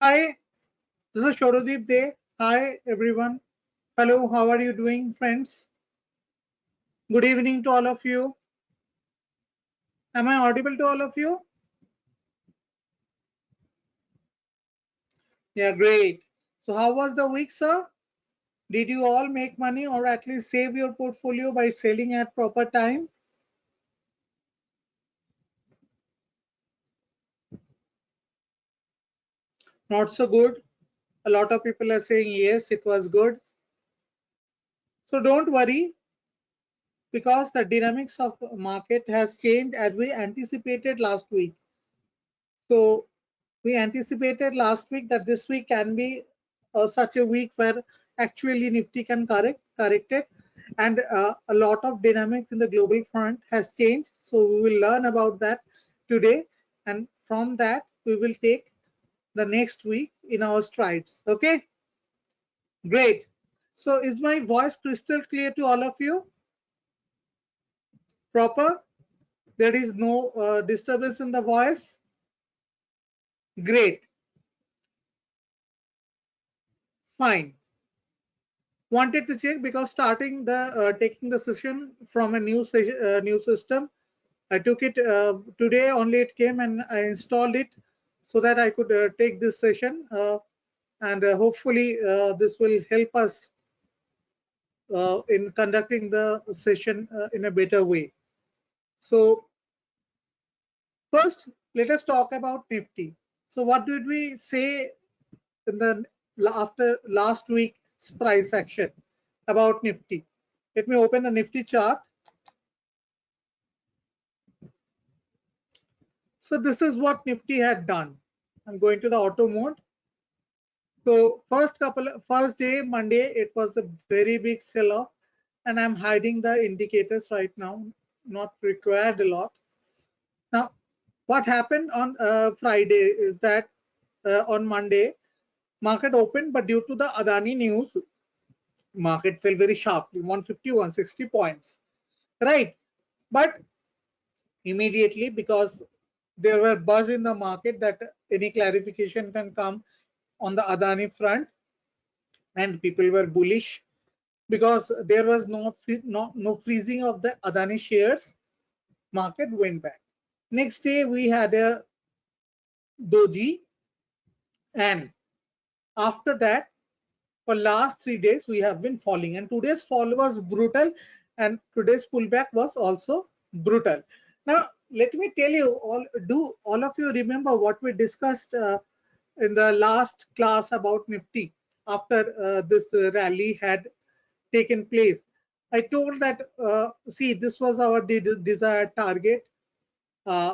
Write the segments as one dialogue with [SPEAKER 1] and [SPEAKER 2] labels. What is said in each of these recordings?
[SPEAKER 1] Hi, this is Shorodip Dey. Hi, everyone. Hello, how are you doing, friends? Good evening to all of you. Am I audible to all of you? Yeah, great. So, how was the week, sir? Did you all make money or at least save your portfolio by selling at proper time? Not so good. A lot of people are saying yes, it was good. So, don't worry because the dynamics of market has changed as we anticipated last week. So, we anticipated last week that this week can be such a week where actually Nifty can correct it, and a lot of dynamics in the global front has changed. So we will learn about that today, and from that we will take the next week in our strides. Okay, great. So is my voice crystal clear to all of you? Proper? There is no disturbance in the voice. Great. Fine. Wanted to check because starting the taking the session from a new system. I took it today only. It came and I installed it so that I could take this session, and hopefully this will help us in conducting the session in a better way. So first, let us talk about Nifty. So what did we say in the after last week's price action about Nifty? Let me open the Nifty chart. So this is what Nifty had done. I'm going to the auto mode. So first day, Monday, it was a very big sell-off, and I'm hiding the indicators right now, not required a lot. Now, what happened on Friday is that on Monday, market opened, but due to the Adani news, market fell very sharply, 150, 160 points, right? But immediately, because there were buzz in the market that any clarification can come on the Adani front, and people were bullish because there was no freezing of the Adani shares. Market went back. Next day we had a doji, and after that, for last 3 days we have been falling. And today's fall was brutal, and today's pullback was also brutal. Now let me tell you all. Do all of you remember what we discussed in the last class about Nifty after this rally had taken place? I told that, see, this was our desired target, uh,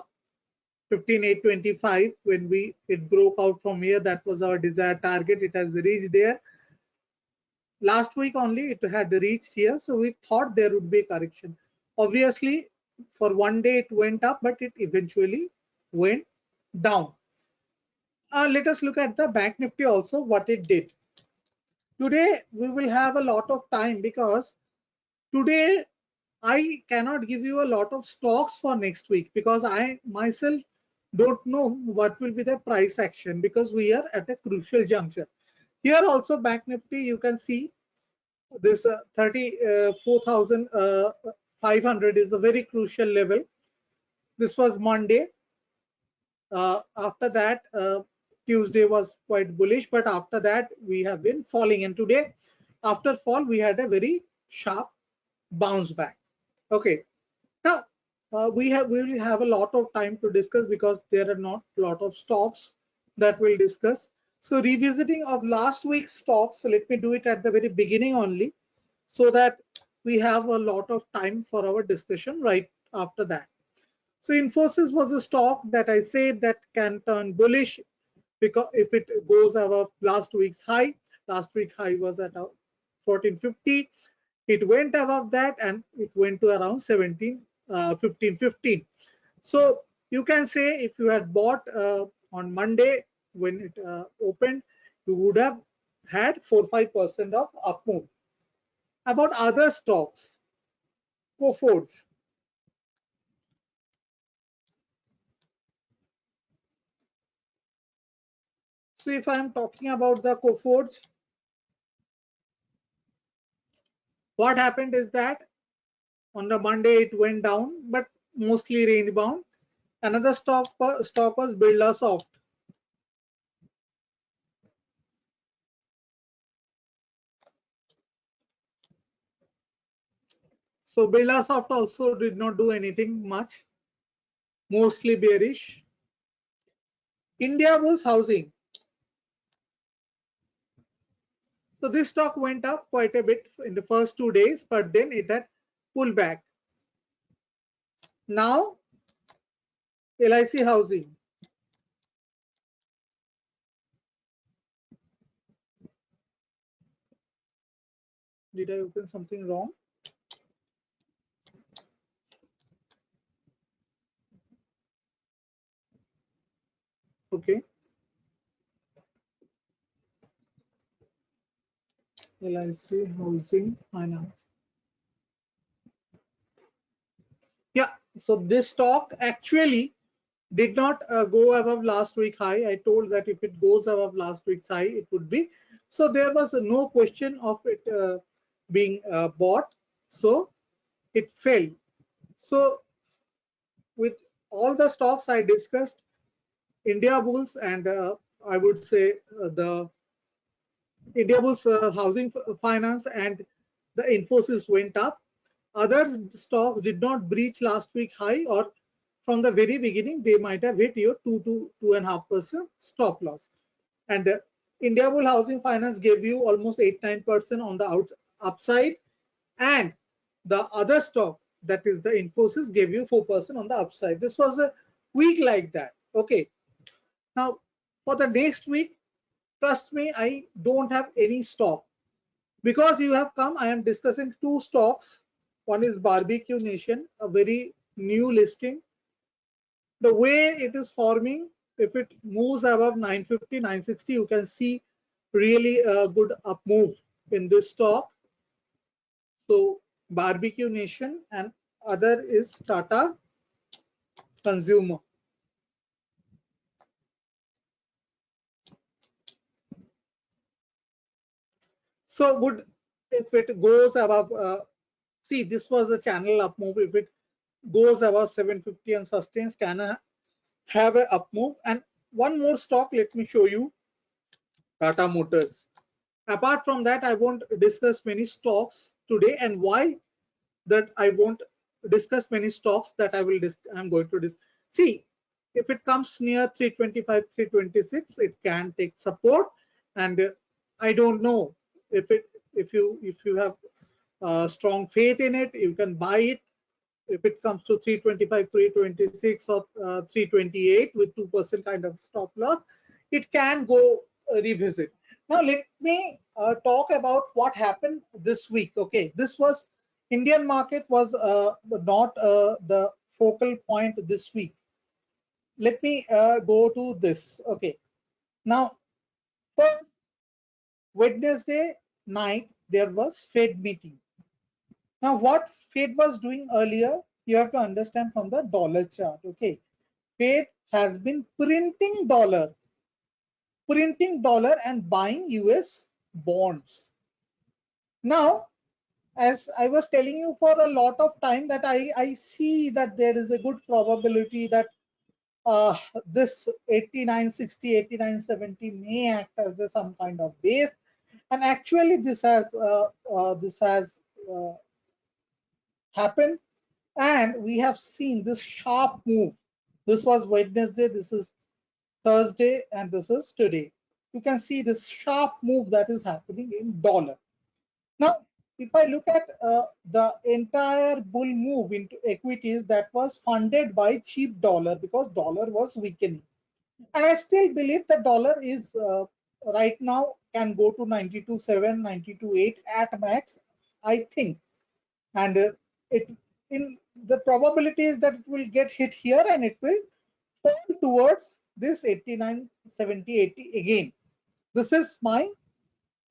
[SPEAKER 1] 15,825. When it broke out from here, that was our desired target. It has reached there. Last week only it had reached here, so we thought there would be a correction. Obviously, for one day it went up, but it eventually went down. Let us look at the Bank Nifty also, what it did. Today we will have a lot of time because today I cannot give you a lot of stocks for next week because I myself don't know what will be the price action because we are at a crucial juncture. Here also Bank Nifty, you can see this 34,500 is a very crucial level. This was Monday. After that, Tuesday was quite bullish, but after that we have been falling. And today, after fall, we had a very sharp bounce back. Okay. Now, we will have a lot of time to discuss because there are not a lot of stocks that we'll discuss. So revisiting of last week's stocks, so let me do it at the very beginning only so that we have a lot of time for our discussion right after that. So Infosys was a stock that I said that can turn bullish because if it goes above last week's high. Last week high was at 1450. It went above that and it went to around 1515. So you can say if you had bought on Monday when it opened, you would have had 4-5% of up move. About other stocks, Coforge. So if I'm talking about the Coforge, what happened is that on the Monday it went down, but mostly range bound. Another stock was Birlasoft. So Birlasoft also did not do anything much, mostly bearish. Indiabulls Housing. So this stock went up quite a bit in the first 2 days, but then it had pulled back. Now LIC Housing. Did I open something wrong? Okay. LIC Housing Finance. Yeah. So this stock actually did not go above last week high. I told that if it goes above last week's high, it would be. So there was no question of it being bought. So it fell. So with all the stocks I discussed, Indiabulls and I would say the Indiabulls Housing Finance and the Infosys went up. Other stocks did not breach last week high, or from the very beginning they might have hit your 2 to 2.5% stop loss. And Indiabull Housing Finance gave you almost 8-9% on the upside, and the other stock, that is the Infosys, gave you 4% on the upside. This was a week like that. Okay. Now for the next week, trust me, I don't have any stock. Because you have come, I am discussing two stocks. One is Barbecue Nation, a very new listing. The way it is forming, if it moves above 950, 960, you can see really a good up move in this stock. So Barbecue Nation, and other is Tata Consumer. So would, if it goes above, see, this was a channel up move. If it goes above 750 and sustains, can have a up move. And one more stock, let me show you, Tata Motors. Apart from that, I won't discuss many stocks today. And why that I won't discuss many stocks, that I'm going to see, if it comes near 325, 326, it can take support. And I don't know if you have strong faith in it, you can buy it. If it comes to 325, 326, or 328 with 2% kind of stop loss, it can go revisit. Now let me talk about what happened this week. Okay, this was, Indian market was not the focal point this week. Let me go to this. Okay, now first, Wednesday night there was Fed meeting. Now, what Fed was doing earlier, you have to understand from the dollar chart. Okay, Fed has been printing dollar and buying US bonds. Now, as I was telling you for a lot of time, that I see that there is a good probability that this 8960, 8970 may act as some kind of base, and actually this has happened. And we have seen this sharp move. This was Wednesday, this is Thursday, and this is today. You can see this sharp move that is happening in dollar. Now, if I look at the entire bull move into equities, that was funded by cheap dollar, because dollar was weakening. And I still believe the dollar is right now can go to 92.7, 92.8 at max, I think. And it in the probability is that it will get hit here and it will fall towards this 89, 70, 80 again. This is my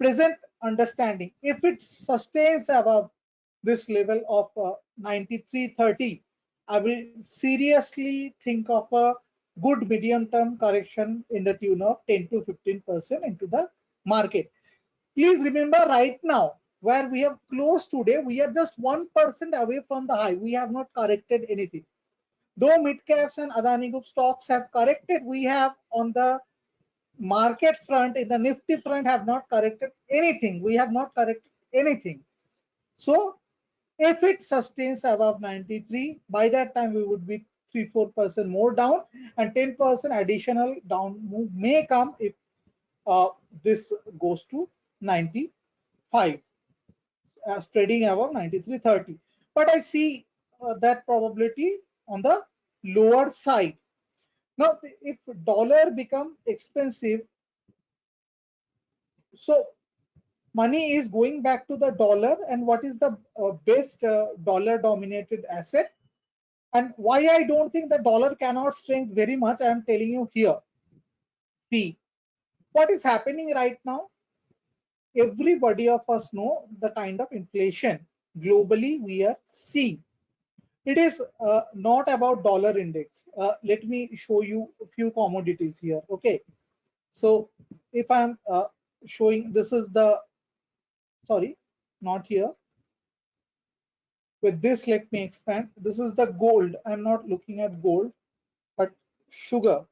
[SPEAKER 1] present understanding. If it sustains above this level of 93.30, I will seriously think of a good medium term correction in the tune of 10 to 15% into the market. Please remember, right now where we have closed today, we are just 1% away from the high. We have not corrected anything. Though mid caps and Adani Group stocks have corrected, we have on the market front, in the Nifty front, have not corrected anything. We have not corrected anything. So if it sustains above 93, by that time we would be 3-4% more down, and 10% additional down move may come if this goes to 95, trading above 93.30. But I see that probability on the lower side. Now, if dollar become expensive, so money is going back to the dollar, and what is the best dollar dominated asset? And why I don't think the dollar cannot strengthen very much, I am telling you here. See, what is happening right now? Everybody of us know the kind of inflation globally we are seeing. It is not about dollar index. Let me show you a few commodities here. Okay. So if I'm showing, this is the, sorry, not here. With this, let me expand. This is the gold. I'm not looking at gold, but sugar.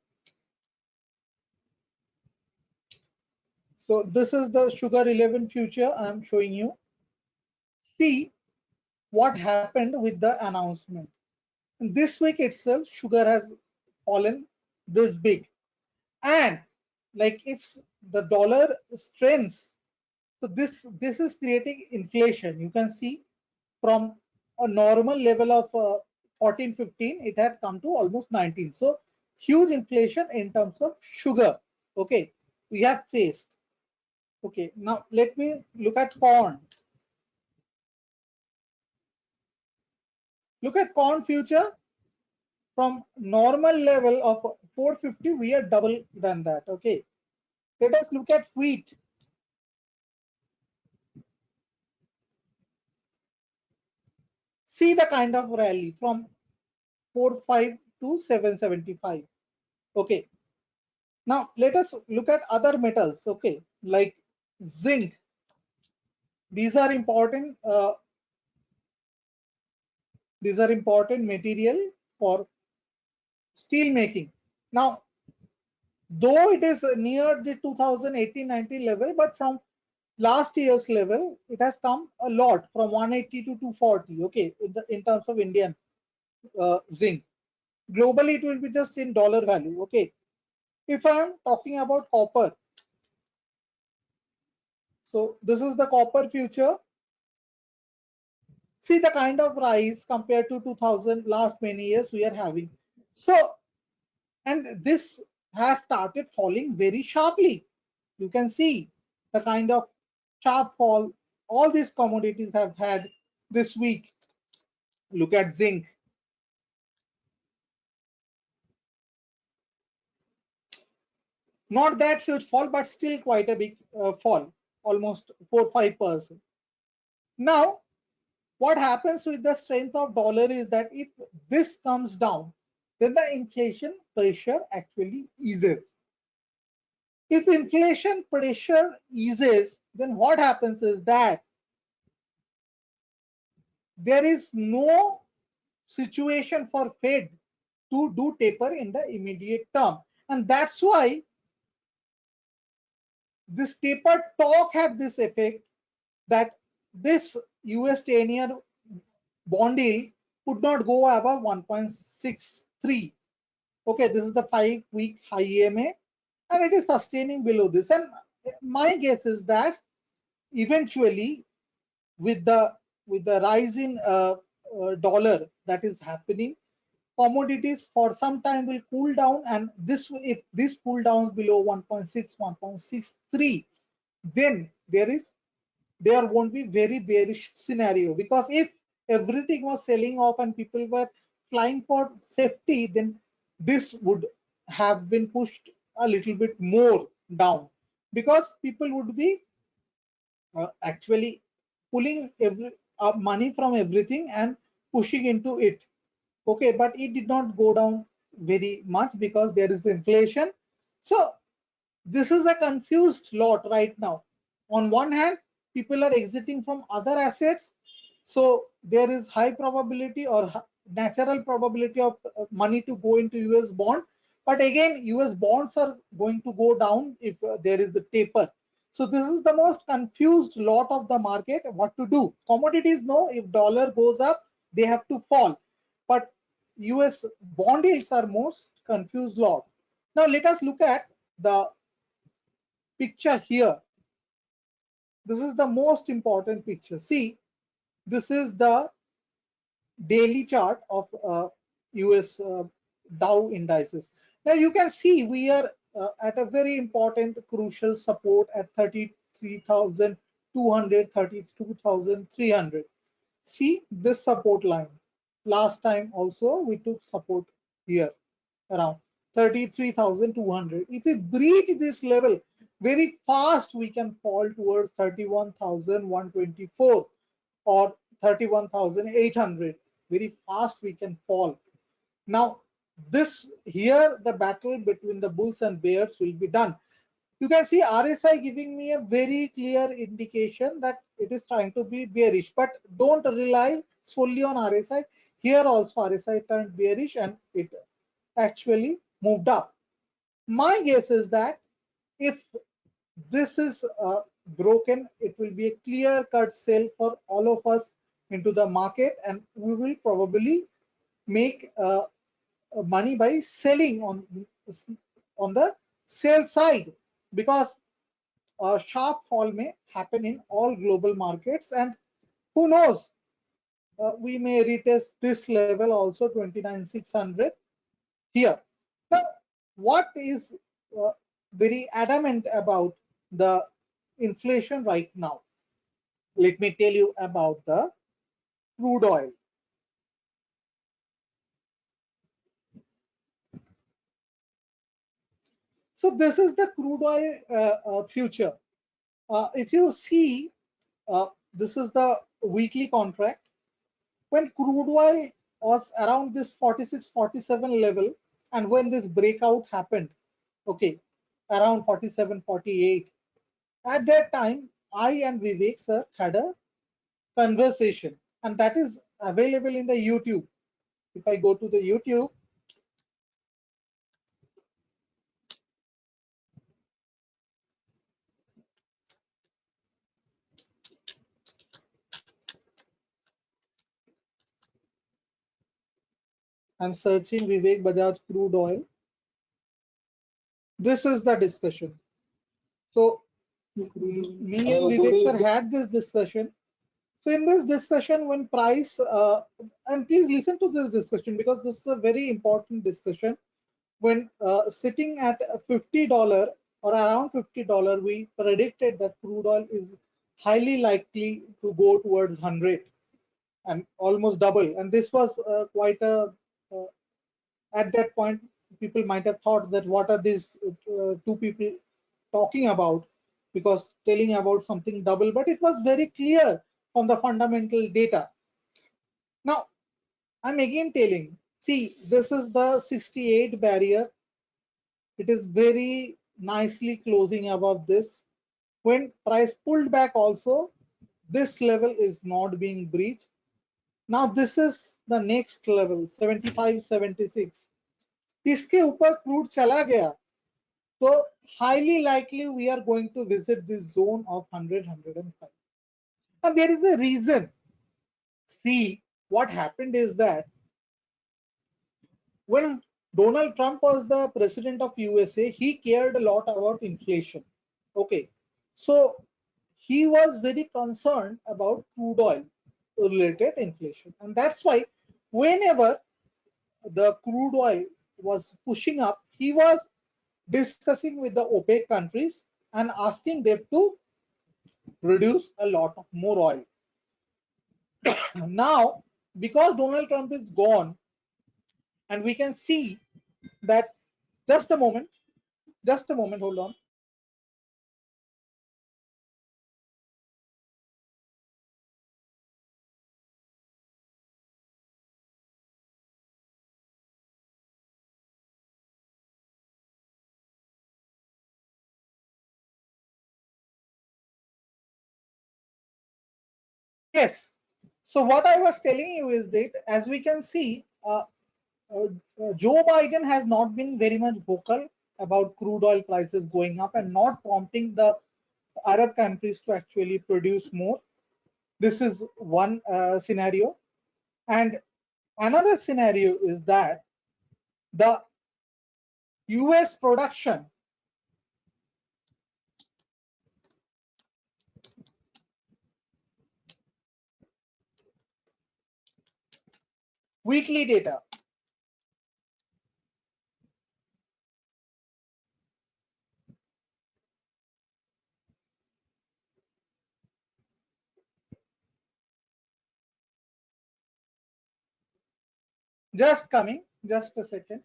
[SPEAKER 1] So this is the sugar 11 future I'm showing you. See what happened with the announcement. This week itself, sugar has fallen this big. And like if the dollar strengthens, so this is creating inflation. You can see from a normal level of 14, 15, it had come to almost 19. So huge inflation in terms of sugar. Okay, we have faced. Okay, now let me look at corn. Look at corn future. From normal level of 450, we are double than that. Okay, let us look at wheat. See the kind of rally from 45 to 775. Okay, now let us look at other metals. Okay, like zinc. These are important. These are important material for steel making. Now, though it is near the 2018-19 level, but from last year's level, it has come a lot from 180 to 240. Okay, in terms of Indian zinc. Globally, it will be just in dollar value. Okay, if I am talking about copper, so this is the copper future. See the kind of rise compared to 2000 last many years we are having. So, and this has started falling very sharply. You can see the kind of sharp fall all these commodities have had this week. Look at zinc. Not that huge fall, but still quite a big fall, almost 4-5%. Now, what happens with the strength of dollar is that if this comes down, then the inflation pressure actually eases. If inflation pressure eases, then what happens is that there is no situation for Fed to do taper in the immediate term. And that's why this taper talk had this effect that this US 10-year bond yield could not go above 1.63. Okay, this is the 5-week high EMA, and it is sustaining below this. And my guess is that eventually, with the rise in dollar that is happening, commodities for some time will cool down, and this, if this cool down below 1.6, 1.63, then there won't be very bearish scenario, because if everything was selling off and people were flying for safety, then this would have been pushed a little bit more down, because people would be actually pulling money from everything and pushing into it. Okay, but it did not go down very much because there is inflation. So this is a confused lot right now. On one hand, people are exiting from other assets, so there is high probability or natural probability of money to go into US bond. But again, US bonds are going to go down if there is a taper. So this is the most confused lot of the market. What to do? Commodities know if dollar goes up, they have to fall. But US bond yields are most confused lot. Now let us look at the picture here. This is the most important picture. See, this is the daily chart of US Dow indices. Now you can see we are at a very important crucial support at 33,200, 32,300. See this support line. Last time also we took support here around 33,200. If we breach this level very fast, we can fall towards 31,124 or 31,800. Very fast we can fall. Now this here the battle between the bulls and bears will be done. You can see RSI giving me a very clear indication that it is trying to be bearish, but don't rely solely on RSI. Here also RSI turned bearish and it actually moved up. My guess is that if this is broken, it will be a clear cut sell for all of us into the market, and we will probably make money by selling on the sell side, because a sharp fall may happen in all global markets, and who knows, we may retest this level also 29,600 here. Now what is uh, very adamant about the inflation right now? Let me tell you about the crude oil. So this is the crude oil future. If you see, this is the weekly contract. When crude oil was around this 46, 47 level, and when this breakout happened, okay, around 47, 48, at that time, I and Vivek sir had a conversation, and that is available in the YouTube. If I go to the YouTube, I'm searching Vivek Bajaj crude oil. This is the discussion. So me and Vivek sir had this discussion. So in this discussion, when price, and please listen to this discussion because this is a very important discussion. When sitting at $50 or around $50, we predicted that crude oil is highly likely to go towards 100 and almost double. And this was quite a, at that point, people might have thought that what are these two people talking about, because telling about something double, but it was very clear from the fundamental data. Now, I'm again telling, see, this is the 68 barrier. It is very nicely closing above this. When price pulled back also, this level is not being breached. Now this is the next level, 75, 76. इसके ऊपर crude चला गया, so highly likely we are going to visit this zone of 100, 105. And there is a reason. See, what happened is that when Donald Trump was the president of USA, he cared a lot about inflation. Okay, so he was very concerned about crude oil related inflation, and that's why whenever the crude oil was pushing up, he was discussing with the OPEC countries and asking them to produce a lot of more oil. Now, because Donald Trump is gone, and we can see that, just a moment, hold on. Yes. So what I was telling you is that, as we can see, Joe Biden has not been very much vocal about crude oil prices going up and not prompting the Arab countries to actually produce more. This is one scenario. And another scenario is that the US production, weekly data, just coming, just a second.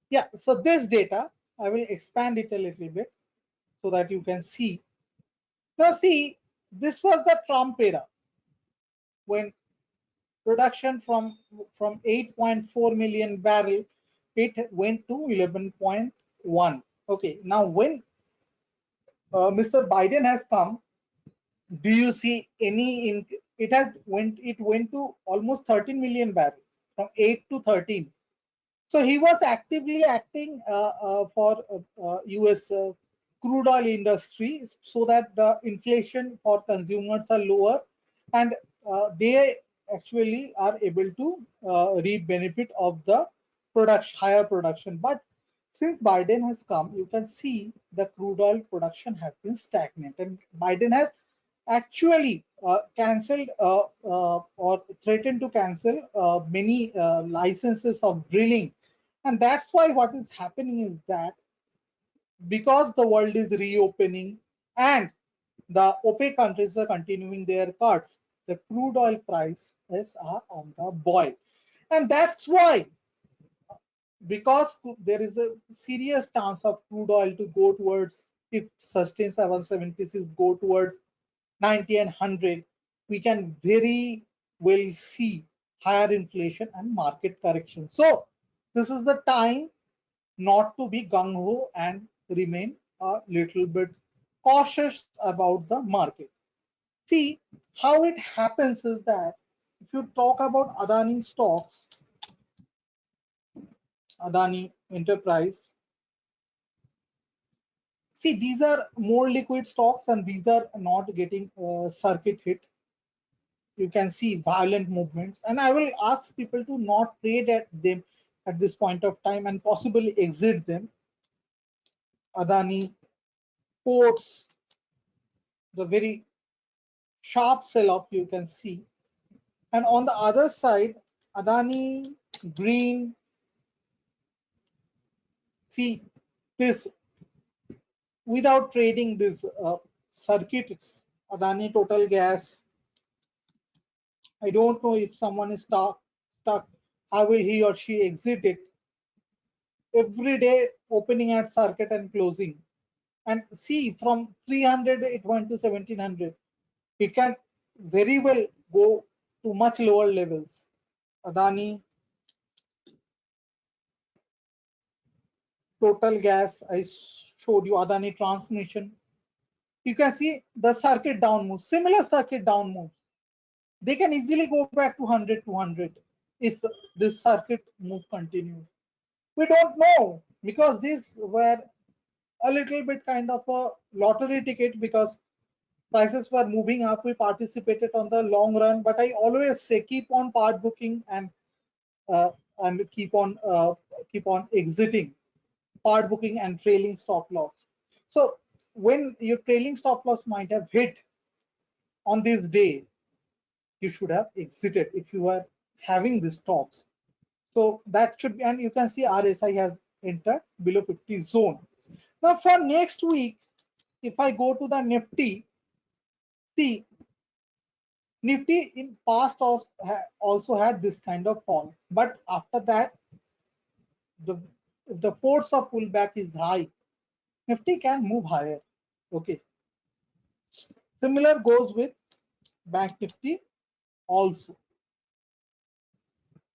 [SPEAKER 1] Yeah, so this data, I will expand it a little bit so that you can see. Now see, this was the Trump era when production from 8.4 million barrel, it went to 11.1. Okay, now when Mr. Biden has come, do you see any in it went to almost 13 million barrel from 8 to 13. So he was actively acting for US crude oil industry so that the inflation for consumers are lower, and they actually are able to reap benefit of the production, higher production. But since Biden has come, you can see the crude oil production has been stagnant, and Biden has actually cancelled or threatened to cancel many licenses of drilling. And that's why what is happening is that because the world is reopening and the OPEC countries are continuing their cuts, the crude oil prices are on the boil. And that's why, because there is a serious chance of crude oil to go towards, if sustains 776, go towards 90 and 100, we can very well see higher inflation and market correction. So this is the time not to be gung-ho and remain a little bit cautious about the market. See, how it happens is that if you talk about Adani stocks, Adani Enterprise, see, these are more liquid stocks and these are not getting circuit hit. You can see violent movements, and I will ask people to not trade at them at this point of time and possibly exit them. Adani Ports, the very sharp sell off you can see. And on the other side, Adani Green, see this without trading this circuits, Adani Total Gas. I don't know if someone is stuck, how will he or she exit it? Every day opening at circuit and closing. And see, from 300 it went to 1700. It can very well go to much lower levels. Adani Total Gas, I showed you. Adani Transmission. You can see the circuit down moves, similar circuit down moves. They can easily go back to 100, 200 if this circuit move continues. We don't know because these were a little bit kind of a lottery ticket because prices were moving up. We participated on the long run, but I always say keep on part booking uh, and keep on exiting part booking and trailing stop loss. So when your trailing stop loss might have hit on this day, you should have exited if you are having these stocks. So that should be, and you can see RSI has entered below 50 zone. Now for next week, if I go to the Nifty, see Nifty in past also had this kind of fall, but after that, the if the force of pullback is high, Nifty can move higher. Okay. Similar goes with Bank Nifty also.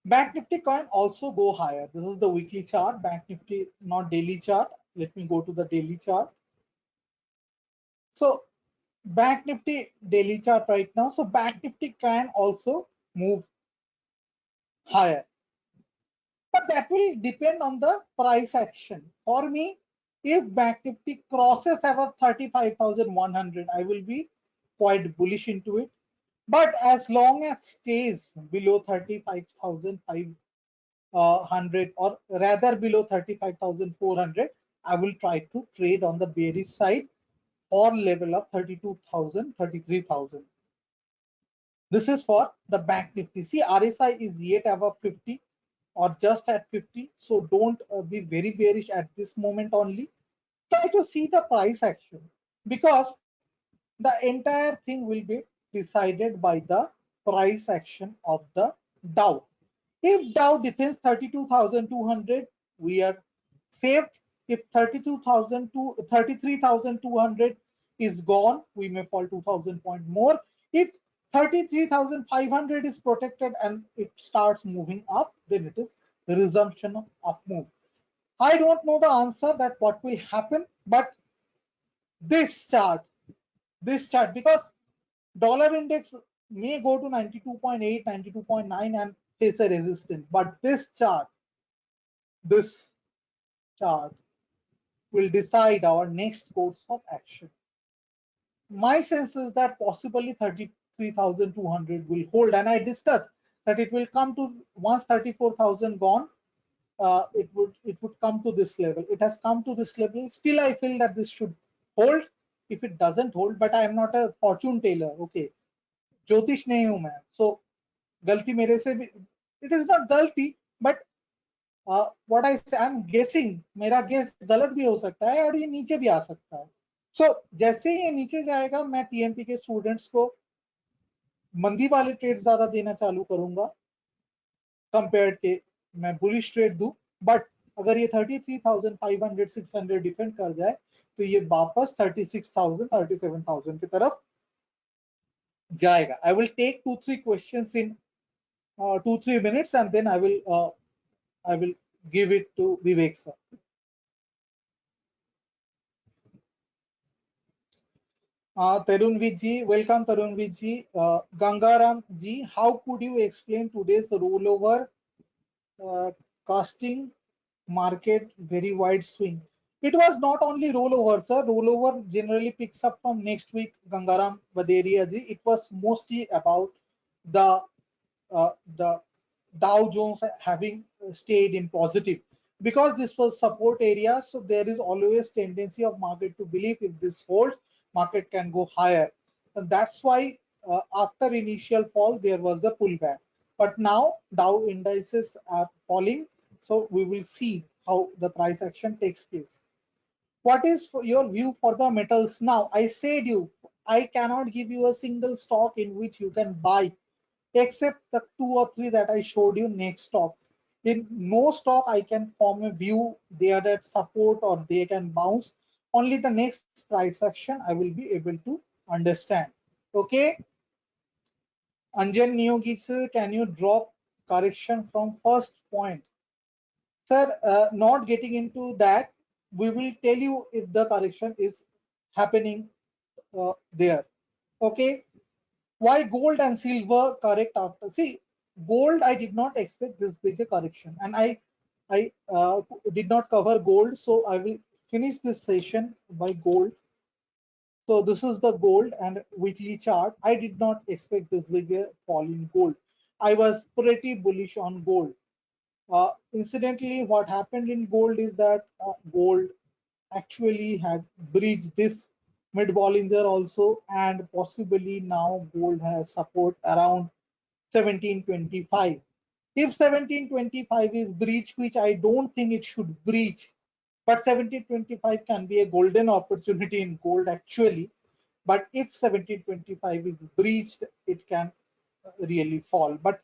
[SPEAKER 1] Bank Nifty can also go higher. This is the weekly chart. Bank Nifty, not daily chart. Let me go to the daily chart. So Bank Nifty daily chart right now. So Bank Nifty can also move higher, but that will depend on the price action. For me, if Bank Nifty crosses above 35,100, I will be quite bullish into it. But as long as stays below 35,500 or rather below 35,400, I will try to trade on the bearish side or level of 32,000, 33,000. This is for the Bank Nifty. See, RSI is yet above 50 or just at 50. So don't be very bearish at this moment only. Try to see the price action, because the entire thing will be decided by the price action of the Dow. If Dow defends 32,200, we are safe. If 32,000 to 33,200 is gone, we may fall 2,000 point more. If 33,500 is protected and it starts moving up, then it is the resumption of up move. I don't know the answer that what will happen, but this chart, because dollar index may go to 92.8, 92.9 and face a resistance, but this chart will decide our next course of action. My sense is that possibly 33,200 will hold, and I discussed that it will come to once 34,000 gone, it would come to this level. It has come to this level. Still, I feel that this should hold. If it doesn't hold, but I am not a fortune teller. Okay, ज्योतिष नहीं हूं मैं, so गलती मेरे से भी, it is not गलती, but what I say, I'm guessing, मेरा guess गलत भी हो सकता है और ये नीचे भी आ सकता है. So जैसे ही ये नीचे जाएगा, मैं टीएमपी के स्टूडेंट्स को मंदी वाले ट्रेड ज्यादा देना चालू करूंगा कंपेयर के मैं बुलिश ट्रेड दूं. बट अगर ये 33,500 600 डिफेंड कर जाए तो ये वापस 36,000 37,000 की तरफ जाएगा. I will take 2-3 questions in 2-3 minutes and then I will give it to Vivek sir. Tarunveer ji, welcome Tarunveer ji. Gangaram ji, how could you explain today's rollover casting market very wide swing? It was not only rollover, sir. Rollover generally picks up from next week, Gangaram Vaderia ji. It was mostly about the Dow Jones having stayed in positive, because this was support area. So there is always tendency of market to believe if this holds, market can go higher. And that's why after initial fall, there was a pullback. But now Dow indices are falling. So we will see how the price action takes place. What is your view for the metals now? I said you, I cannot give you a single stock in which you can buy except the 2 or 3 that I showed you next stock. In no stock I can form a view they are at support or they can bounce. Only the next price action I will be able to understand. Okay. Anjan Niyogi sir, can you drop correction from first point? Sir, not getting into that, we will tell you if the correction is happening there. Okay. Why gold and silver correct after? See, gold I did not expect this big a correction, and I did not cover gold, so I will finish this session by gold. So this is the gold and weekly chart. I did not expect this big a fall in gold. I was pretty bullish on gold. Incidentally, what happened in gold is that gold actually had breached this mid Bollinger also, and possibly now gold has support around 1725. If 1725 is breached, which I don't think it should breach, but 1725 can be a golden opportunity in gold actually. But if 1725 is breached, it can really fall. But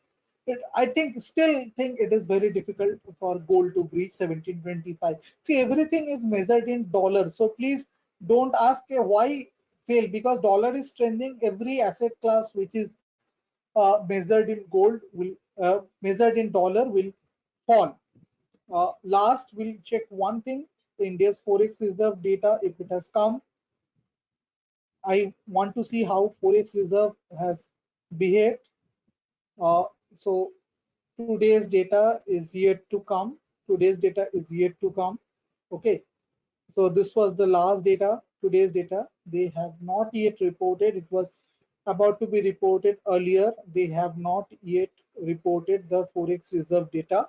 [SPEAKER 1] I still think it is very difficult for gold to breach 1725. See, everything is measured in dollars, so please don't ask why fail, because dollar is trending. Every asset class which is measured in gold will measured in dollar will fall. Last, we'll check one thing: India's forex reserve data, if it has come. I want to see how Forex Reserve has behaved. So today's data is yet to come. Today's data is yet to come. Okay. So this was the last data, today's data. They have not yet reported. It was about to be reported earlier. They have not yet reported the Forex Reserve data.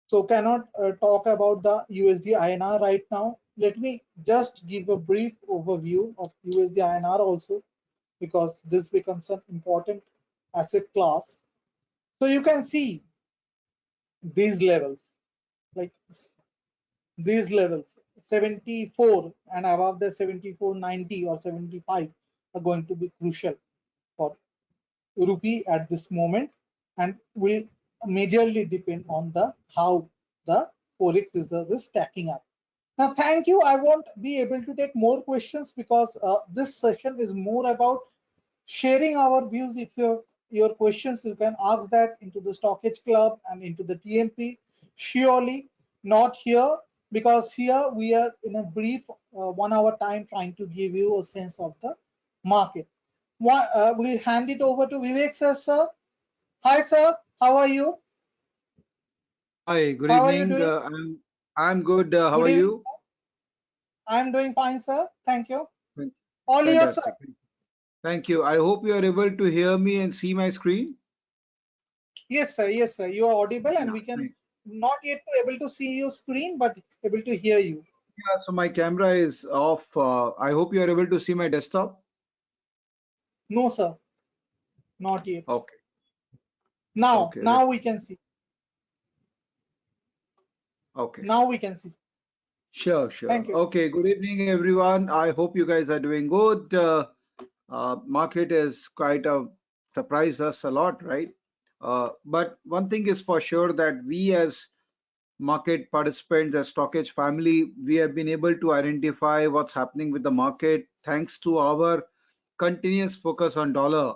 [SPEAKER 1] So cannot talk about the USD INR right now. Let me just give a brief overview of USD INR also, because this becomes an important asset class. So you can see these levels, like these levels, 74 and above, the 74.90 or 75 are going to be crucial for rupee at this moment, and will majorly depend on the how the Forex Reserve is stacking up. Now, thank you. I won't be able to take more questions because this session is more about sharing our views. If your questions, you can ask that into the Stock Edge Club and into the TMP. Surely not here, because here we are in a brief 1 hour time trying to give you a sense of the market. We'll hand it over to Vivek sir. Sir, hi sir, how are you?
[SPEAKER 2] Hi, good
[SPEAKER 1] How are you
[SPEAKER 2] evening.
[SPEAKER 1] doing?
[SPEAKER 2] I'm good. How
[SPEAKER 1] Good
[SPEAKER 2] are
[SPEAKER 1] evening.
[SPEAKER 2] you?
[SPEAKER 1] I'm doing fine, sir. Thank you.
[SPEAKER 2] Fan-
[SPEAKER 1] All yours, sir.
[SPEAKER 2] Fantastic. Thank you. I hope you are able to hear me and see my screen.
[SPEAKER 1] Yes, sir. Yes, sir. You are audible, and
[SPEAKER 2] Yeah.
[SPEAKER 1] we can
[SPEAKER 2] Thank-
[SPEAKER 1] not yet able to see your screen, but able to hear you.
[SPEAKER 2] Yeah, so my camera is off. I hope you are able to see my desktop.
[SPEAKER 1] No, sir. Not yet.
[SPEAKER 2] Okay.
[SPEAKER 1] Now,
[SPEAKER 2] Okay.
[SPEAKER 1] now we can see.
[SPEAKER 2] Okay.
[SPEAKER 1] Now we can see.
[SPEAKER 2] Sure, sure.
[SPEAKER 1] Thank you.
[SPEAKER 2] Okay. Good evening, everyone. I hope you guys are doing good. Market is quite surprised us a lot, right? But one thing is for sure that we as market participants, as Stockage family, we have been able to identify what's happening with the market thanks to our continuous focus on dollar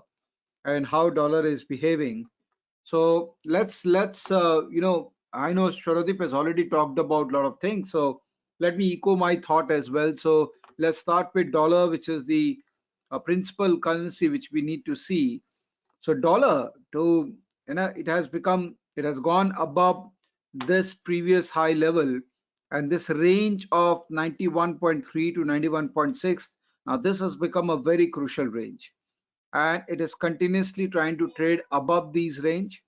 [SPEAKER 2] and how dollar is behaving. So let's I know Shradip has already talked about a lot of things. So let me echo my thought as well. So let's start with dollar, which is the principal currency which we need to see. So dollar to it has gone above this previous high level and this range of 91.3 to 91.6. Now this has become a very crucial range and it is continuously trying to trade above these range.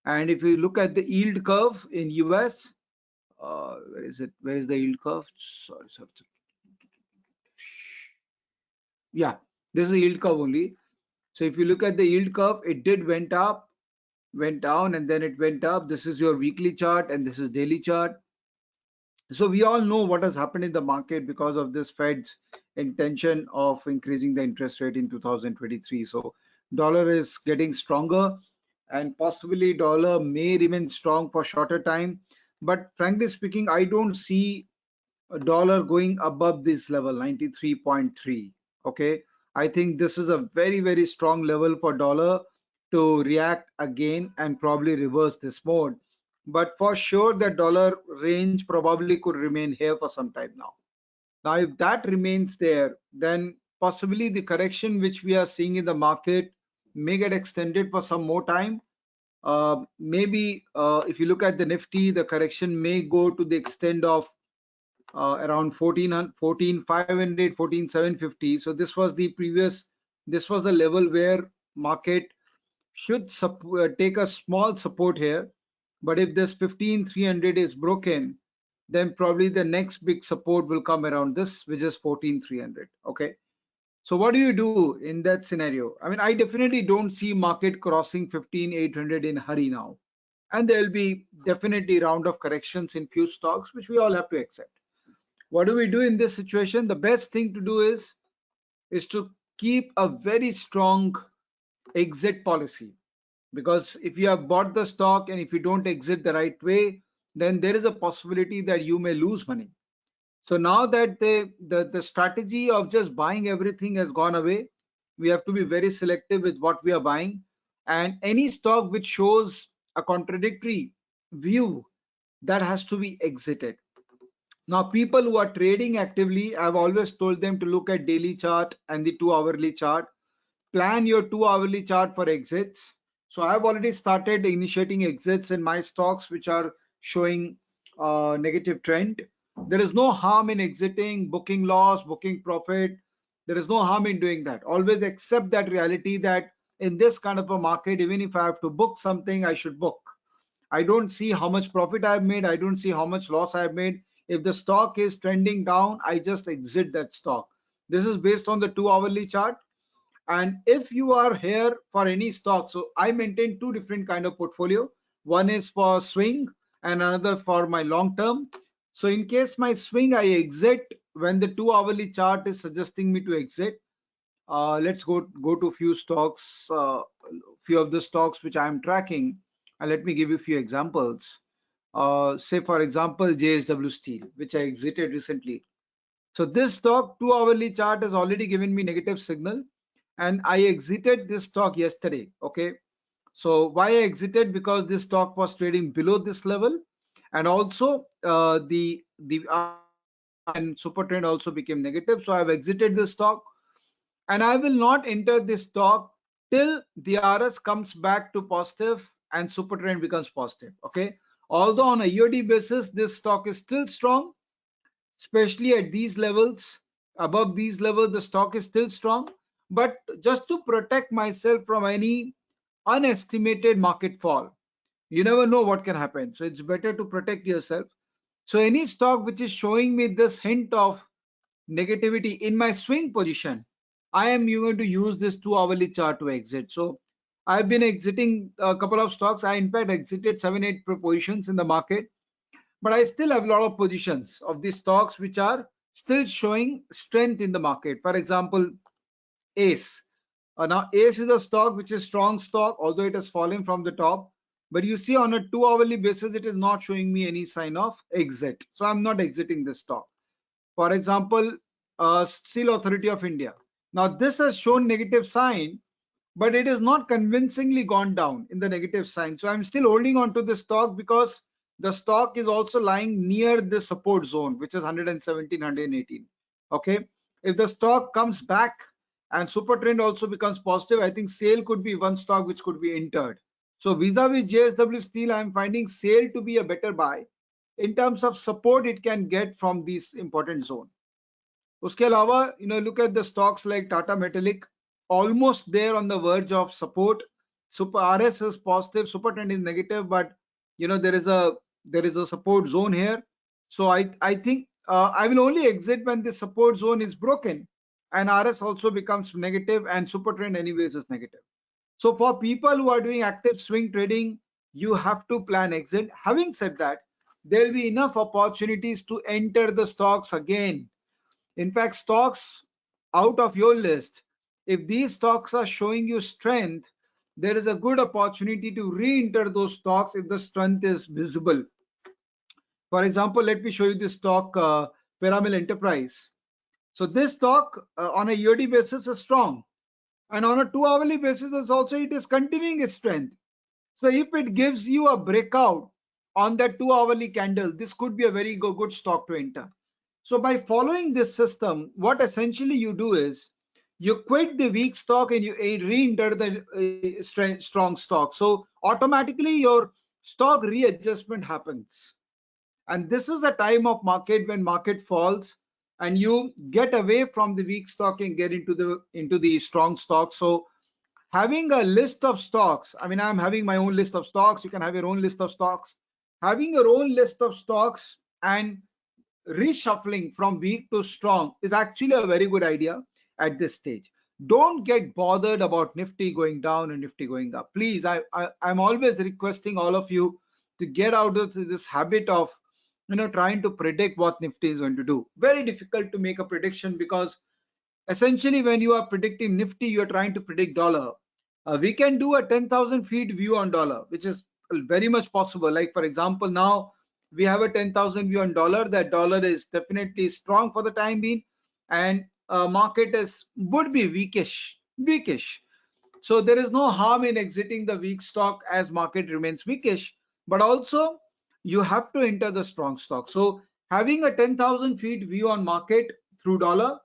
[SPEAKER 2] And if you look at the yield curve in US, where is it? Where is the yield curve? Sorry. Yeah, this is the yield curve only. So if you look at the yield curve, it did went up, went down, and then it went up. This is your weekly chart, and this is daily chart. So we all know what has happened in the market because of this Fed's intention of increasing the interest rate in 2023. So dollar is getting stronger, and possibly dollar may remain strong for shorter time. But frankly speaking, I don't see a dollar going above this level 93.3. Okay, I think this is a very strong level for dollar to react again and probably reverse this mode. But for sure the dollar range probably could remain here for some time now. Now if that remains there, then possibly the correction which we are seeing in the market may get extended for some more time. Maybe if you look at the Nifty, the correction may go to the extent of around 14,500, 14,750. So this was the level where market should take a small support here. But if this 15,300 is broken, then probably the next big support will come around this, which is 14,300. Okay. So what do you do in that scenario? I mean, I definitely don't see market crossing 15,800 in a hurry now. And there will be definitely round of corrections in few stocks, which we all have to accept. What do we do in this situation? The best thing to do is to keep a very strong exit policy, because if you have bought the stock and if you don't exit the right way, then there is a possibility that you may lose money. So now that the strategy of just buying everything has gone away, we have to be very selective with what we are buying, and any stock which shows a contradictory view, that has to be exited. Now, people who are trading actively, I've always told them to look at daily chart and the 2 hourly chart. Plan your 2 hourly chart for exits. So I've already started initiating exits in my stocks which are showing negative trend. There is no harm in exiting, booking loss, booking profit. There is no harm in doing that. Always accept that reality that in this kind of a market, even if I have to book something, I should book. I don't see how much profit I've made. I don't see how much loss I've made. If the stock is trending down, I just exit that stock. This is based on the 2 hourly chart. And if you are here for any stock, so I maintain two different kind of portfolio. One is for swing and another for my long term. So in case my swing, I exit when the 2 hourly chart is suggesting me to exit. Let's go to few stocks, few of the stocks which I am tracking, and let me give you a few examples. Say for example, JSW Steel, which I exited recently. So this stock 2 hourly chart has already given me negative signal, and I exited this stock yesterday. Okay, so why I exited? Because this stock was trading below this level, and also the and super trend also became negative. So I've exited this stock, and I will not enter this stock till the RS comes back to positive and super trend becomes positive. Okay, although on a EOD basis this stock is still strong, especially at these levels. Above these levels the stock is still strong, but just to protect myself from any unestimated market fall, you never know what can happen, so it's better to protect yourself. So any stock which is showing me this hint of negativity in my swing position, I am going to use this 2 hourly chart to exit. So I've been exiting a couple of stocks. I in fact exited 7 8 positions in the market, but I still have a lot of positions of these stocks which are still showing strength in the market. For example, ACE. Now ACE is a stock which is strong stock, although it has fallen from the top. But you see on a 2 hourly basis, it is not showing me any sign of exit. So I'm not exiting this stock. For example, Steel Authority of India. Now this has shown negative sign, but it is not convincingly gone down in the negative sign. So I'm still holding on to the stock because the stock is also lying near the support zone, which is 117, 118. Okay. If the stock comes back and super trend also becomes positive, I think sale could be one stock which could be entered. So vis-a-vis JSW Steel, I'm finding sale to be a better buy. In terms of support, it can get from this important zone. उसके अलावा look at the stocks like Tata Metallic, almost there on the verge of support. Super RS is positive, super trend is negative, but there is a support zone here. So I think I will only exit when the support zone is broken and RS also becomes negative and super trend anyways is negative. So for people who are doing active swing trading, you have to plan exit. Having said that, there will be enough opportunities to enter the stocks again. In fact, stocks out of your list, if these stocks are showing you strength, there is a good opportunity to re-enter those stocks if the strength is visible. For example, let me show you this stock, Piramal Enterprise. So this stock on a yearly basis is strong, and on a 2 hourly basis is also it is continuing its strength. So if it gives you a breakout on that 2 hourly candle, this could be a very good stock to enter. So by following this system, what essentially you do is you quit the weak stock and you re-enter the strong stock. So automatically your stock readjustment happens. And this is the time of market when market falls and you get away from the weak stock and get into the strong stock. So having a list of stocks, I mean, I'm having my own list of stocks. You can have your own list of stocks. Having your own list of stocks and reshuffling from weak to strong is actually a very good idea at this stage. Don't get bothered about Nifty going down and Nifty going up. Please, I'm always requesting all of you to get out of this habit of trying to predict what Nifty is going to do. Very difficult to make a prediction because essentially when you are predicting Nifty, you are trying to predict dollar. We can do a 10,000 feet view on dollar, which is very much possible. Like for example, now we have a 10,000 view on dollar. That dollar is definitely strong for the time being, and market is would be weakish. So there is no harm in exiting the weak stock as market remains weakish, but also you have to enter the strong stock. So having a 10,000 feet view on market through dollar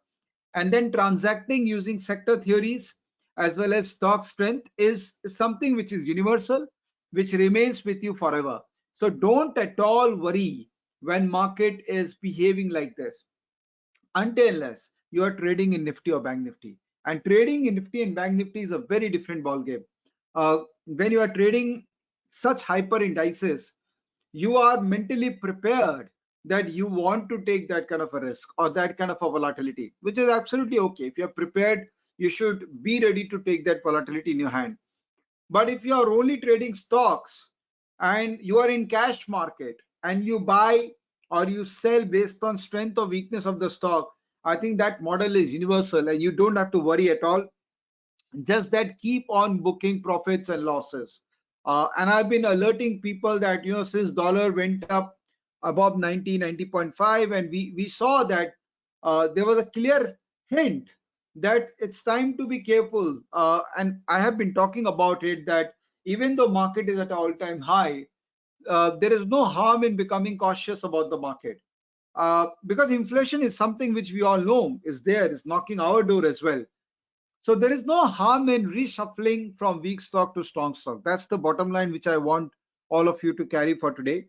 [SPEAKER 2] and then transacting using sector theories as well as stock strength is something which is universal, which remains with you forever. So don't at all worry when market is behaving like this, until unless you are trading in Nifty or Bank Nifty. And trading in Nifty and Bank Nifty is a very different ball game. When you are trading such hyper indices, you are mentally prepared that you want to take that kind of a risk or that kind of a volatility, which is absolutely okay. If you're prepared, you should be ready to take that volatility in your hand. But if you are only trading stocks and you are in cash market and you buy or you sell based on strength or weakness of the stock, I think that model is universal and you don't have to worry at all. Just that keep on booking profits and losses. And I've been alerting people that, since dollar went up above 90.5, and we saw that there was a clear hint that it's time to be careful. And I have been talking about it that even though market is at an all-time high, there is no harm in becoming cautious about the market. Because inflation is something which we all know is there, is knocking our door as well. So there is no harm in reshuffling from weak stock to strong stock. That's the bottom line which I want all of you to carry for today.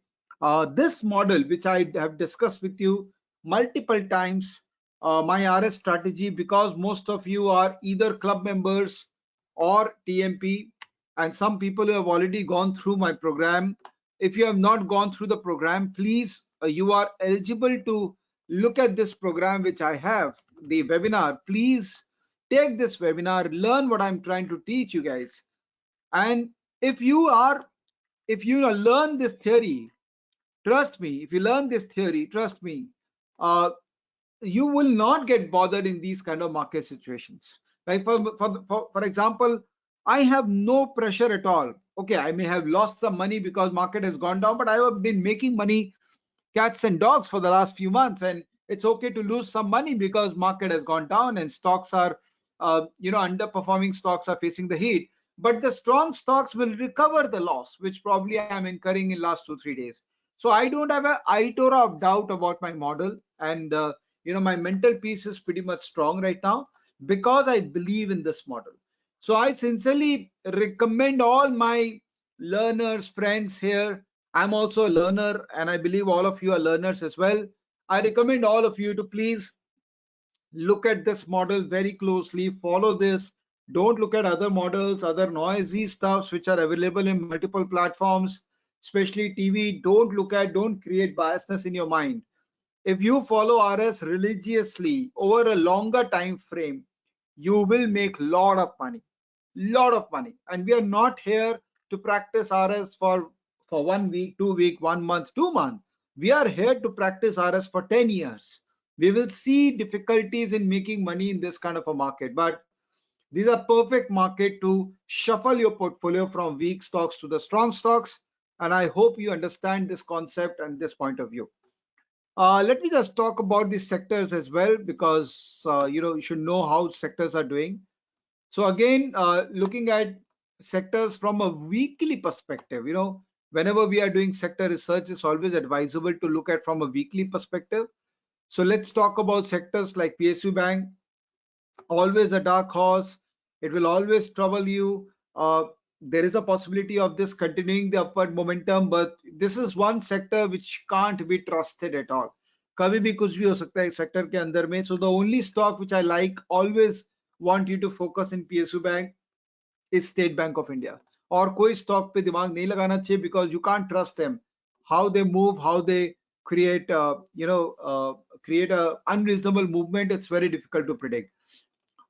[SPEAKER 2] This model, which I have discussed with you multiple times, my RS strategy, because most of you are either club members or TMP, and some people who have already gone through my program. If you have not gone through the program, please, you are eligible to look at this program which I have, the webinar. Please take this webinar, learn what I'm trying to teach you guys. And if you learn this theory, trust me, if you learn this theory, trust me, uh, you will not get bothered in these kind of market situations. Like for example, I have no pressure at all. Okay, I may have lost some money because market has gone down, but I have been making money cats and dogs for the last few months, and it's okay to lose some money because market has gone down and stocks are underperforming stocks are facing the heat. But the strong stocks will recover the loss which probably I'm incurring in last 2-3 days. So I don't have a iota of doubt about my model, and my mental peace is pretty much strong right now because I believe in this model. So I sincerely recommend all my learners, friends here. I'm also a learner, and I believe all of you are learners as well. I recommend all of you to please look at this model very closely, follow this. Don't look at other models, other noisy stuffs which are available in multiple platforms, especially TV. Don't create biasness in your mind. If you follow RS religiously over a longer time frame, you will make lot of money. And we are not here to practice RS for 1 week, 2 week, 1 month, 2 months. We are here to practice RS for 10 years. We will see difficulties in making money in this kind of a market, but these are perfect market to shuffle your portfolio from weak stocks to the strong stocks. And I hope you understand this concept and this point of view. Let me just talk about the sectors as well, because you should know how sectors are doing. So again, looking at sectors from a weekly perspective, whenever we are doing sector research, it's always advisable to look at from a weekly perspective. So let's talk about sectors like PSU Bank, always a dark horse. It will always trouble you. There is a possibility of this continuing the upward momentum, but this is one sector which can't be trusted at all. कभी भी कुछ भी हो सकता है sector के अंदर में. So the only stock which I like, always want you to focus in PSU Bank, is State Bank of India. और कोई stock पे दिमाग नहीं लगाना चाहिए because you can't trust them. How they move, how they create create a unreasonable movement, it's very difficult to predict.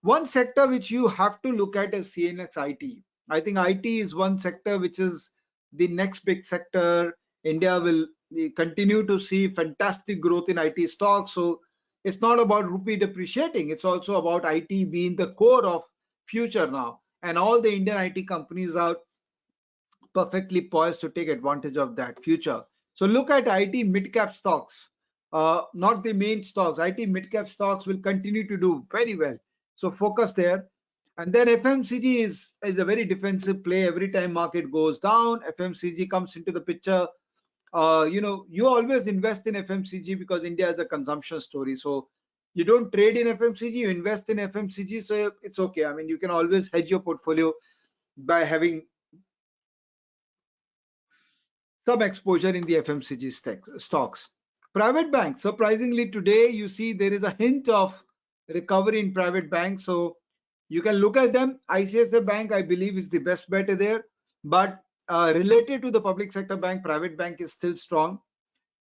[SPEAKER 2] One sector which you have to look at is CNX IT. I think IT is one sector which is the next big sector. India will continue to see fantastic growth in IT stocks. So it's not about rupee depreciating. It's also about IT being the core of future now. And all the Indian IT companies are perfectly poised to take advantage of that future. So look at IT mid-cap stocks, not the main stocks. IT mid-cap stocks will continue to do very well. So focus there. And then FMCG is a very defensive play. Every time market goes down, FMCG comes into the picture. you always invest in FMCG because India is a consumption story. So you don't trade in FMCG, you invest in FMCG. So it's okay. I mean, you can always hedge your portfolio by having some exposure in the FMCG stocks. Private banks, surprisingly today, you see there is a hint of recovery in private banks. So you can look at them. ICICI Bank, I believe, is the best bet there. But related to the public sector bank, private bank is still strong.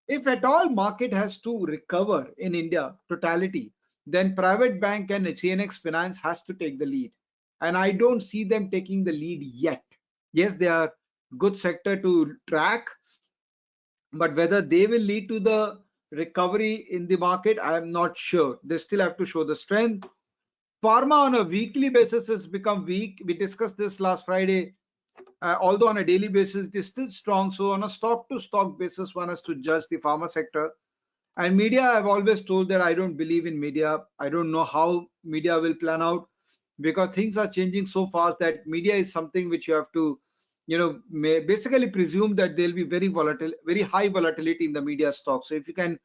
[SPEAKER 2] If at all market has to recover in India totality, then private bank and CNX Finance has to take the lead. And I don't see them taking the lead yet. Yes, they are good sector to track, but whether they will lead to the recovery in the market, I am not sure. They still have to show the strength. Pharma on a weekly basis has become weak. We discussed this last Friday. Although on a daily basis it is still strong. So on a stock to stock basis, one has to judge the pharma sector. And media, I've always told that I don't believe in media. I don't know how media will plan out, because things are changing so fast that media is something which you have to, basically presume that there'll be very volatile, very high volatility in the media stock. So if you can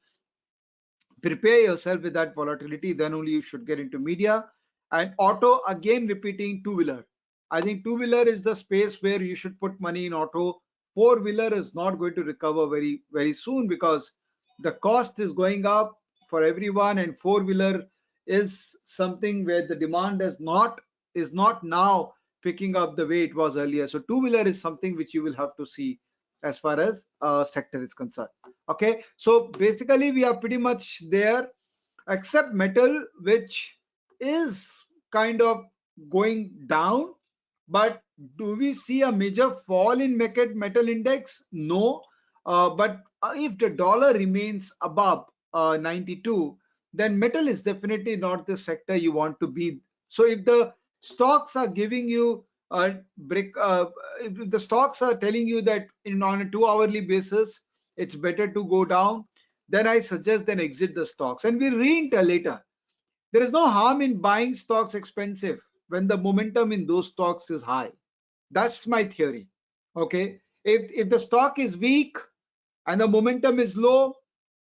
[SPEAKER 2] prepare yourself with that volatility, then only you should get into media. And auto, again repeating, two-wheeler. I think two-wheeler is the space where you should put money in auto. Four-wheeler is not going to recover very, very soon because the cost is going up for everyone, and four-wheeler is something where the demand is not now picking up the way it was earlier. So two-wheeler is something which you will have to see as far as sector is concerned. Okay, so basically we are pretty much there, except metal, which is kind of going down. But do we see a major fall in metal index? No. But if the dollar remains above 92, then metal is definitely not the sector you want to be. So if the stocks are giving you a break, if the stocks are telling you that on a 2 hourly basis it's better to go down, then I suggest then exit the stocks and we re-enter later. There is no harm in buying stocks expensive when the momentum in those stocks is high. That's my theory. Okay, if the stock is weak and the momentum is low,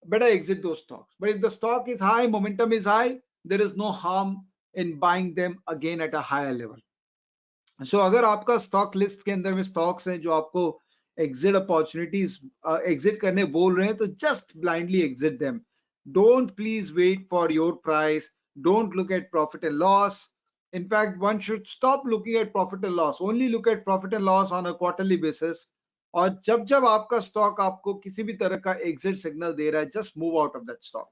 [SPEAKER 2] better exit those stocks. But if the stock is high, momentum is high, there is no harm in buying them again at a higher level. So अगर आपका stock list के अंदर में stocks हैं जो आपको exit opportunities exit करने बोल रहे हैं, तो just blindly exit them. Don't please wait for your price. Don't look at profit and loss. In fact, one should stop looking at profit and loss. Only look at profit and loss on a quarterly basis. और जब जब आपका stock आपको किसी भी तरह का exit signal दे रहा है, just move out of that stock.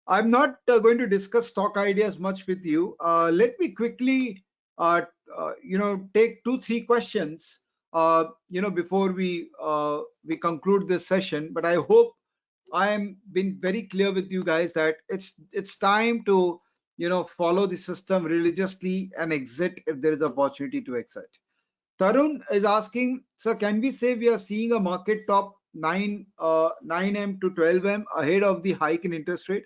[SPEAKER 2] I'm not going to discuss stock ideas much with you. Let me quickly, take 2-3 questions, before we conclude this session. But I hope I am been very clear with you guys that it's time to, follow the system religiously and exit if there is opportunity to exit. Tarun is asking, sir, can we say we are seeing a market top 9M to 12M ahead of the hike in interest rate?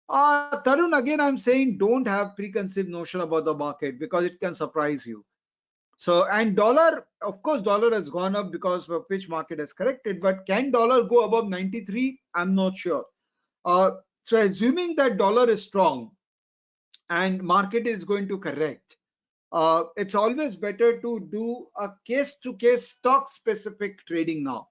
[SPEAKER 2] Tarun, again, I'm saying don't have preconceived notion about the market because it can surprise you. So, and dollar, of course, dollar has gone up because of which market has corrected, but can dollar go above 93? I'm not sure. So assuming that dollar is strong and market is going to correct, it's always better to do a case-to-case stock-specific trading now.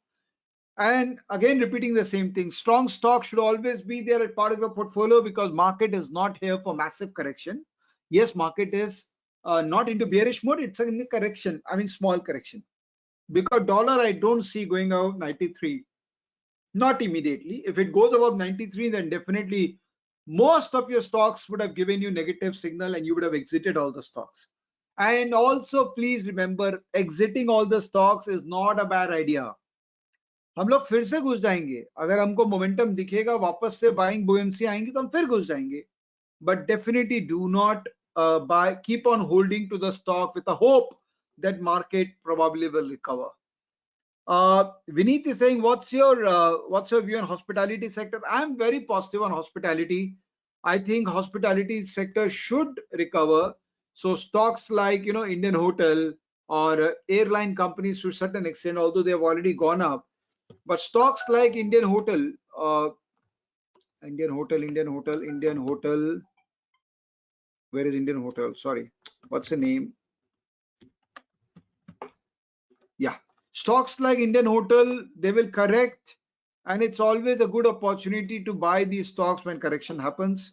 [SPEAKER 2] And again, repeating the same thing, strong stock should always be there as part of your portfolio because market is not here for massive correction. Yes, market is not into bearish mode, it's in the correction, I mean small correction. Because dollar, I don't see going out 93, not immediately. If it goes above 93, then definitely most of your stocks would have given you negative signal and you would have exited all the stocks. And also, please remember, exiting all the stocks is not a bad idea. हम लोग फिर से घुस जाएंगे, अगर हमको momentum दिखेगा वापस से बाइंग बुयंसी आएंगी तो हम फिर घुस जाएंगे. But definitely do not keep on holding to the stock with a hope that market probably will recover. Vineet is saying, what's your view on hospitality sector? I'm very positive on hospitality. I think hospitality sector should recover. So stocks like Indian Hotel or airline companies to a certain extent, although they have already gone up, But stocks like Indian Hotel, Indian Hotel. Where is Indian Hotel? Sorry, what's the name? Yeah, stocks like Indian Hotel, they will correct, and it's always a good opportunity to buy these stocks when correction happens,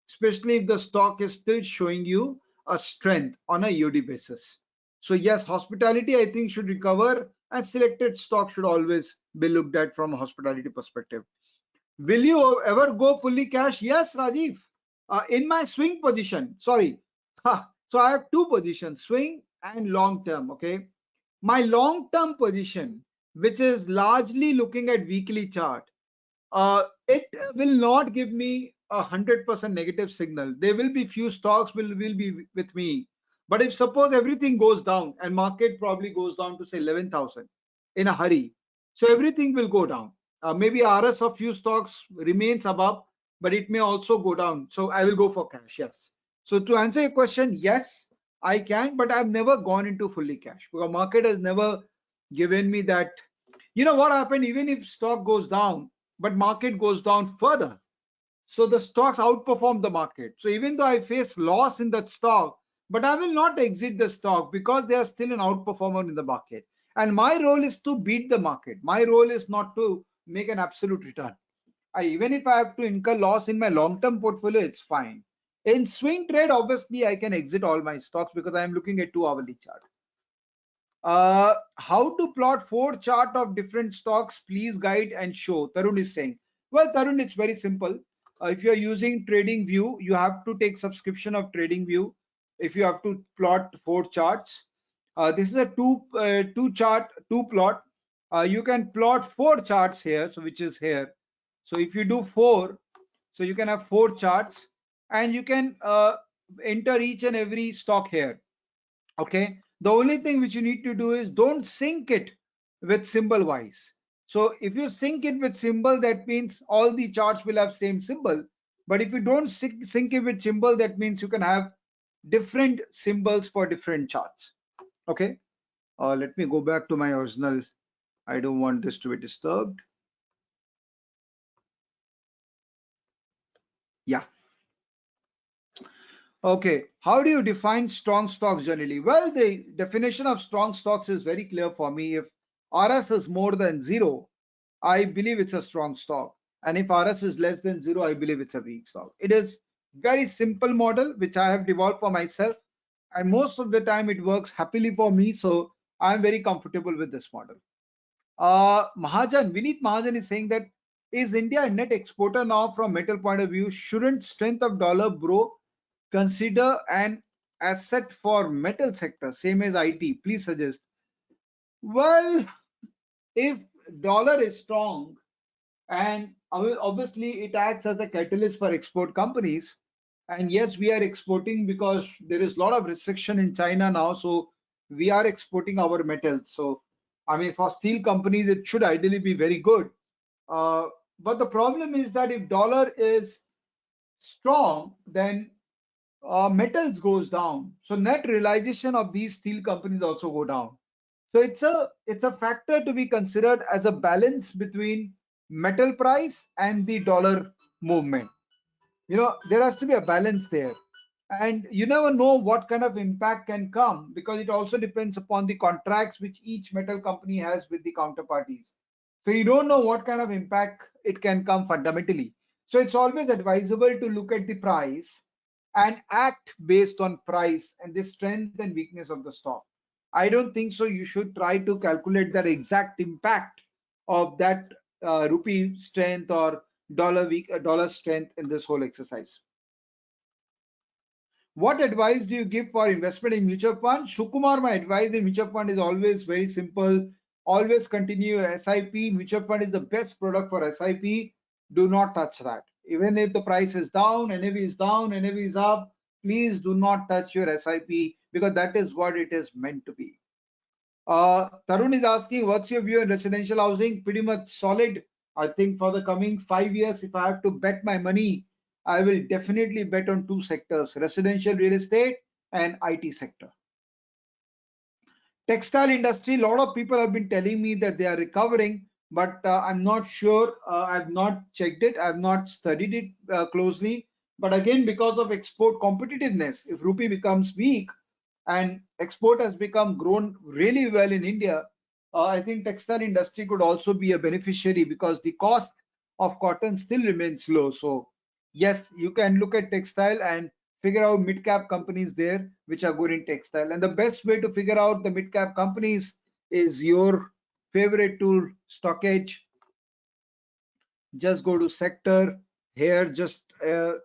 [SPEAKER 2] especially if the stock is still showing you a strength on a EOD basis. So yes, hospitality I think should recover, and selected stock should always be looked at from a hospitality perspective. Will you ever go fully cash? Yes, Rajiv. In my swing position, sorry. So I have two positions, swing and long term. Okay. My long term position, which is largely looking at weekly chart, it will not give me 100% negative signal. There will be few stocks will be with me. But if suppose everything goes down and market probably goes down to say 11,000 in a hurry, so everything will go down. Maybe RS of few stocks remains above, but it may also go down. So I will go for cash. Yes. So to answer your question, yes, I can, but I've never gone into fully cash because market has never given me that. You know what happened? Even if stock goes down, but market goes down further, so the stocks outperform the market. So even though I face loss in that stock, but I will not exit the stock because they are still an outperformer in the market. And my role is to beat the market. My role is not to make an absolute return. Even if I have to incur loss in my long-term portfolio, it's fine. In swing trade, obviously, I can exit all my stocks because I am looking at 2 hourly chart. How to plot 4 charts of different stocks? Please guide and show. Tarun is saying. Well, Tarun, it's very simple. If you are using Trading View, you have to take subscription of Trading View. If you have to plot 4 charts, this is a two plot. You can plot 4 charts here, so which is here. So if you do 4, so you can have 4 charts, and you can enter each and every stock here. Okay, the only thing which you need to do is don't sync it with symbol wise. So if you sync it with symbol, that means all the charts will have same symbol. But if you don't sync it with symbol, that means you can have different symbols for different charts. Okay, let me go back to my original. I don't want this to be disturbed. Yeah. Okay, how do you define strong stocks generally? Well, the definition of strong stocks is very clear for me. If RS is more than 0, I believe it's a strong stock. And if RS is less than 0, I believe it's a weak stock. It is very simple model, which I have developed for myself. And most of the time it works happily for me. So I'm very comfortable with this model. Vineet Mahajan is saying that, is India a net exporter now from metal point of view? Shouldn't strength of dollar bro consider an asset for metal sector, same as IT? Please suggest. Well, if dollar is strong, and obviously it acts as a catalyst for export companies, and yes, we are exporting because there is a lot of restriction in China now, so we are exporting our metals. So I mean, for steel companies it should ideally be very good, but the problem is that if dollar is strong, then metals goes down, so net realization of these steel companies also go down. So it's a factor to be considered as a balance between metal price and the dollar movement. There has to be a balance there, and you never know what kind of impact can come, because it also depends upon the contracts which each metal company has with the counterparties. So you don't know what kind of impact it can come fundamentally. So it's always advisable to look at the price and act based on price and the strength and weakness of the stock. I don't think so you should try to calculate that exact impact of that rupee strength or dollar strength in this whole exercise. What advice do you give for investment in mutual fund? Shukumar, my advice in mutual fund is always very simple. Always continue SIP. Mutual fund is the best product for SIP. Do not touch that. Even if the price is down, NAV is down, NAV is up, please do not touch your SIP, because that is what it is meant to be. Tarun is asking, what's your view on residential housing? Pretty much solid. I think for the coming 5 years, if I have to bet my money, I will definitely bet on 2 sectors, residential real estate and IT sector. Textile industry, a lot of people have been telling me that they are recovering, but I'm not sure. I've not checked it. I've not studied it closely. But again, because of export competitiveness, if rupee becomes weak and export has become grown really well in India, I think textile industry could also be a beneficiary because the cost of cotton still remains low. So yes, you can look at textile and figure out mid cap companies there which are good in textile. And the best way to figure out the mid cap companies is your favorite tool, Stockage. Just go to sector here, just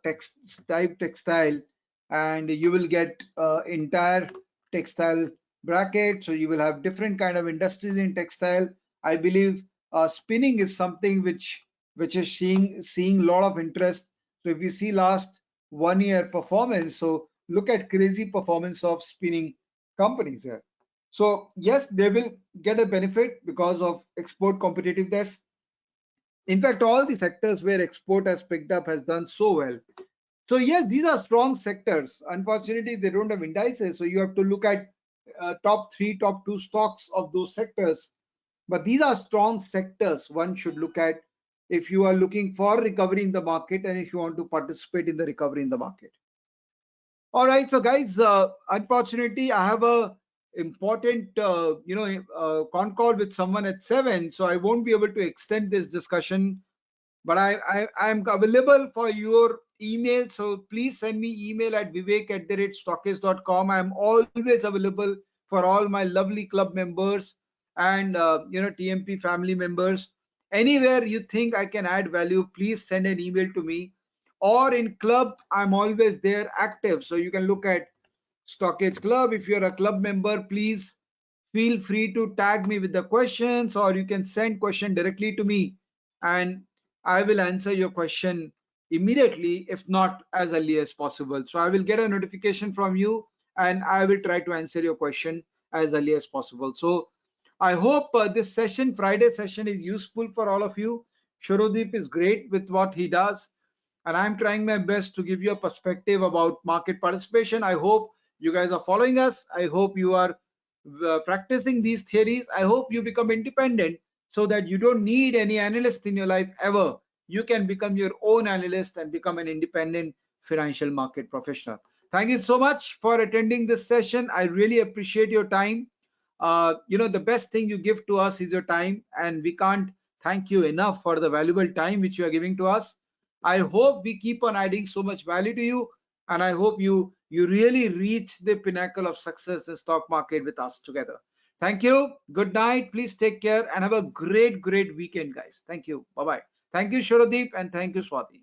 [SPEAKER 2] text type textile, and you will get entire textile bracket. So you will have different kind of industries in textile. I believe spinning is something which is seeing a lot of interest. So if you see last 1 year performance, so look at crazy performance of spinning companies here. So yes, they will get a benefit because of export competitiveness. In fact, all the sectors where export has picked up has done so well. So yes, these are strong sectors. Unfortunately, they don't have indices, so you have to look at top three, top two stocks of those sectors. But these are strong sectors one should look at if you are looking for recovery in the market and if you want to participate in the recovery in the market. All right, so guys, unfortunately, I have a important, con call with someone at 7, so I won't be able to extend this discussion, but I'm available for your email. So please send me email at vivek@stockist.com. I'm always available for all my lovely club members and TMP family members. Anywhere you think I can add value, please send an email to me. Or in club, I'm always there active. So you can look at Stockage Club. If you're a club member, please feel free to tag me with the questions, or you can send question directly to me and I will answer your question immediately, if not as early as possible. So I will get a notification from you and I will try to answer your question as early as possible. So I hope this session, Friday session, is useful for all of you. Shorodip is great with what he does, and I'm trying my best to give you a perspective about market participation. I hope you guys are following us. I hope you are practicing these theories. I hope you become independent so that you don't need any analyst in your life ever. You can become your own analyst and become an independent financial market professional. Thank you so much for attending this session. I really appreciate your time. The best thing you give to us is your time, and we can't thank you enough for the valuable time which you are giving to us. I hope we keep on adding so much value to you, and I hope you really reach the pinnacle of success in stock market with us together. Thank you. Good night. Please take care and have a great weekend, guys. Thank you. Bye bye. Thank you, Shorodip, and thank you, Swati.